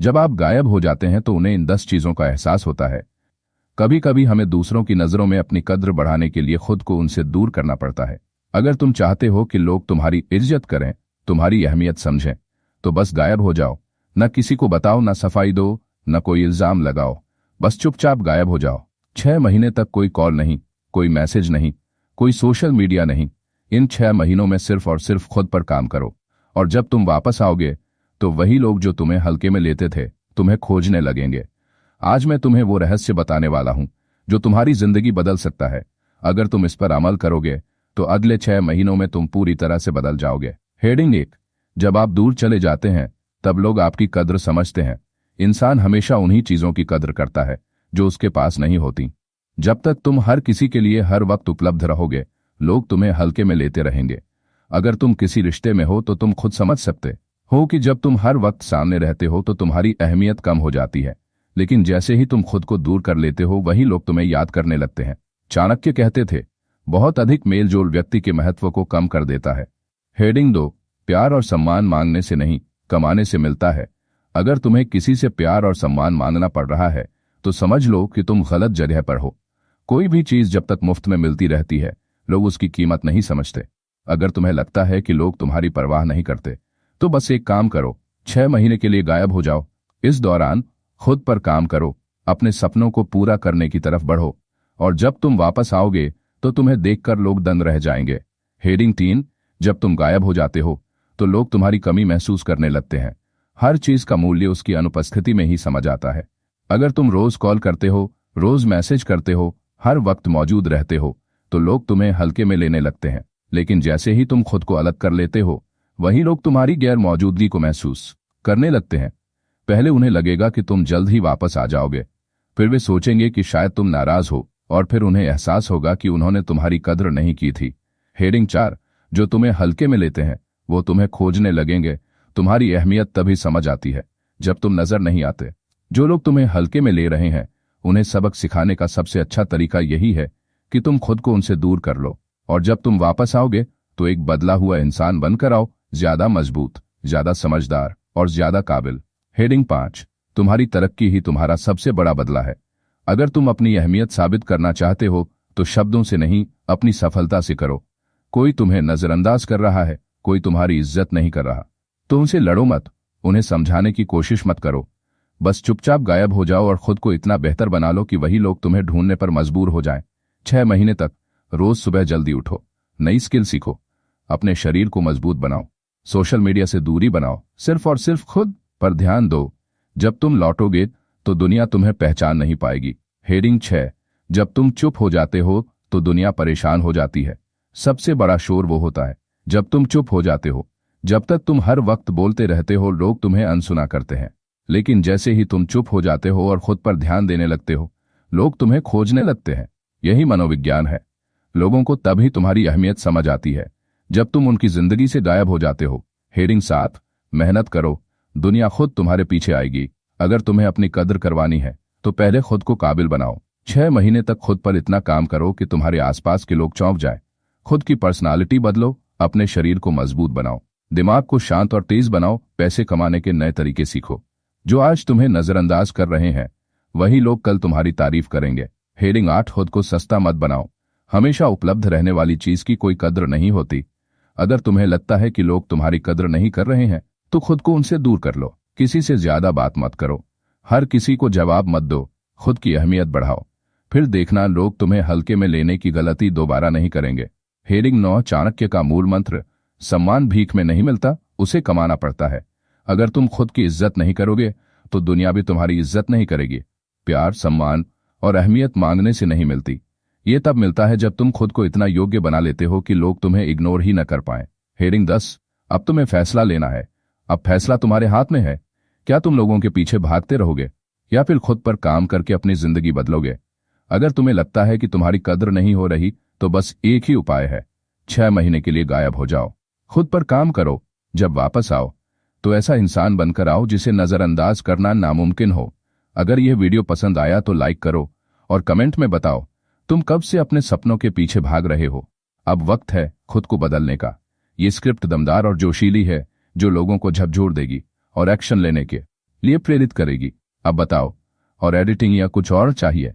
जब आप गायब हो जाते हैं तो उन्हें इन 10 चीजों का एहसास होता है। कभी कभी हमें दूसरों की नजरों में अपनी कद्र बढ़ाने के लिए खुद को उनसे दूर करना पड़ता है। अगर तुम चाहते हो कि लोग तुम्हारी इज्जत करें, तुम्हारी अहमियत समझें, तो बस गायब हो जाओ। न किसी को बताओ, न सफाई दो, न कोई इल्जाम लगाओ। बस चुपचाप गायब हो जाओ। 6 महीने तक कोई कॉल नहीं, कोई मैसेज नहीं, कोई सोशल मीडिया नहीं। इन 6 महीनों में सिर्फ और सिर्फ खुद पर काम करो। और जब तुम वापस आओगे तो वही लोग जो तुम्हें हल्के में लेते थे तुम्हें खोजने लगेंगे। आज मैं तुम्हें वो रहस्य बताने वाला हूं जो तुम्हारी जिंदगी बदल सकता है। अगर तुम इस पर अमल करोगे तो अगले 6 महीनों में तुम पूरी तरह से बदल जाओगे। हेडिंग 1। जब आप दूर चले जाते हैं तब लोग आपकी कद्र समझते हैं। इंसान हमेशा उन्हीं चीजों की कद्र करता है जो उसके पास नहीं होती। जब तक तुम हर किसी के लिए हर वक्त उपलब्ध रहोगे, लोग तुम्हें हल्के में लेते रहेंगे। अगर तुम किसी रिश्ते में हो तो तुम खुद समझ सकते हो कि जब तुम हर वक्त सामने रहते हो तो तुम्हारी अहमियत कम हो जाती है, लेकिन जैसे ही तुम खुद को दूर कर लेते हो वही लोग तुम्हें याद करने लगते हैं। चाणक्य कहते थे, बहुत अधिक मेलजोल व्यक्ति के महत्व को कम कर देता है। हेडिंग 2। प्यार और सम्मान मांगने से नहीं, कमाने से मिलता है। अगर तुम्हें किसी से प्यार और सम्मान मांगना पड़ रहा है तो समझ लो कि तुम गलत जगह पर हो। कोई भी चीज जब तक मुफ्त में मिलती रहती है, लोग उसकी कीमत नहीं समझते। अगर तुम्हें लगता है कि लोग तुम्हारी परवाह नहीं करते, तो बस एक काम करो, 6 महीने के लिए गायब हो जाओ। इस दौरान खुद पर काम करो, अपने सपनों को पूरा करने की तरफ बढ़ो, और जब तुम वापस आओगे तो तुम्हें देखकर लोग दंग रह जाएंगे। हेडिंग 3। जब तुम गायब हो जाते हो तो लोग तुम्हारी कमी महसूस करने लगते हैं। हर चीज का मूल्य उसकी अनुपस्थिति में ही समझ आता है। अगर तुम रोज कॉल करते हो, रोज मैसेज करते हो, हर वक्त मौजूद रहते हो, तो लोग तुम्हें हल्के में लेने लगते हैं। लेकिन जैसे ही तुम खुद को अलग कर लेते हो, वही लोग तुम्हारी गैर मौजूदगी को महसूस करने लगते हैं। पहले उन्हें लगेगा कि तुम जल्द ही वापस आ जाओगे, फिर वे सोचेंगे कि शायद तुम नाराज हो, और फिर उन्हें एहसास होगा कि उन्होंने तुम्हारी कद्र नहीं की थी। हेडिंग 4। जो तुम्हें हल्के में लेते हैं वो तुम्हें खोजने लगेंगे। तुम्हारी अहमियत तभी समझ आती है जब तुम नजर नहीं आते। जो लोग तुम्हें हल्के में ले रहे हैं उन्हें सबक सिखाने का सबसे अच्छा तरीका यही है कि तुम खुद को उनसे दूर कर लो, और जब तुम वापस आओगे तो एक बदला हुआ इंसान बनकर आओ, ज्यादा मजबूत, ज्यादा समझदार और ज्यादा काबिल। हेडिंग 5। तुम्हारी तरक्की ही तुम्हारा सबसे बड़ा बदला है। अगर तुम अपनी अहमियत साबित करना चाहते हो तो शब्दों से नहीं, अपनी सफलता से करो। कोई तुम्हें नजरअंदाज कर रहा है, कोई तुम्हारी इज्जत नहीं कर रहा, तो उनसे लड़ो मत, उन्हें समझाने की कोशिश मत करो। बस चुपचाप गायब हो जाओ और खुद को इतना बेहतर बना लो कि वही लोग तुम्हें ढूंढने पर मजबूर हो जाएं। 6 महीने तक रोज सुबह जल्दी उठो, नई स्किल सीखो, अपने शरीर को मजबूत बनाओ, सोशल मीडिया से दूरी बनाओ, सिर्फ और सिर्फ खुद पर ध्यान दो। जब तुम लौटोगे तो दुनिया तुम्हें पहचान नहीं पाएगी। हेडिंग 6। जब तुम चुप हो जाते हो तो दुनिया परेशान हो जाती है। सबसे बड़ा शोर वो होता है जब तुम चुप हो जाते हो। जब तक तुम हर वक्त बोलते रहते हो लोग तुम्हें अनसुना करते हैं, लेकिन जैसे ही तुम चुप हो जाते हो और खुद पर ध्यान देने लगते हो, लोग तुम्हें खोजने लगते हैं। यही मनोविज्ञान है। लोगों को तभी तुम्हारी अहमियत समझ आती है जब तुम उनकी जिंदगी से गायब हो जाते हो। हेडिंग 7। मेहनत करो, दुनिया खुद तुम्हारे पीछे आएगी। अगर तुम्हें अपनी कद्र करवानी है तो पहले खुद को काबिल बनाओ। 6 महीने तक खुद पर इतना काम करो कि तुम्हारे आसपास के लोग चौंक जाएं। खुद की पर्सनालिटी बदलो, अपने शरीर को मजबूत बनाओ, दिमाग को शांत और तेज बनाओ, पैसे कमाने के नए तरीके सीखो। जो आज तुम्हें नजरअंदाज कर रहे हैं वही लोग कल तुम्हारी तारीफ करेंगे। हेडिंग 8। खुद को सस्ता मत बनाओ। हमेशा उपलब्ध रहने वाली चीज की कोई कद्र नहीं होती। अगर तुम्हें लगता है कि लोग तुम्हारी कद्र नहीं कर रहे हैं तो खुद को उनसे दूर कर लो। किसी से ज्यादा बात मत करो, हर किसी को जवाब मत दो, खुद की अहमियत बढ़ाओ, फिर देखना लोग तुम्हें हल्के में लेने की गलती दोबारा नहीं करेंगे। हेडिंग 9। चाणक्य का मूल मंत्र, सम्मान भीख में नहीं मिलता, उसे कमाना पड़ता है। अगर तुम खुद की इज्जत नहीं करोगे तो दुनिया भी तुम्हारी इज्जत नहीं करेगी। प्यार, सम्मान और अहमियत मांगने से नहीं मिलती, ये तब मिलता है जब तुम खुद को इतना योग्य बना लेते हो कि लोग तुम्हें इग्नोर ही न कर पाएं। हेडिंग 10। अब तुम्हें फैसला लेना है। अब फैसला तुम्हारे हाथ में है। क्या तुम लोगों के पीछे भागते रहोगे या फिर खुद पर काम करके अपनी जिंदगी बदलोगे? अगर तुम्हें लगता है कि तुम्हारी कद्र नहीं हो रही तो बस एक ही उपाय है, 6 महीने के लिए गायब हो जाओ, खुद पर काम करो। जब वापस आओ तो ऐसा इंसान बनकर आओ जिसे नजरअंदाज करना नामुमकिन हो। अगर यह वीडियो पसंद आया तो लाइक करो और कमेंट में बताओ तुम कब से अपने सपनों के पीछे भाग रहे हो। अब वक्त है खुद को बदलने का। ये स्क्रिप्ट दमदार और जोशीली है जो लोगों को झकझोर देगी और एक्शन लेने के लिए प्रेरित करेगी। अब बताओ, और एडिटिंग या कुछ और चाहिए?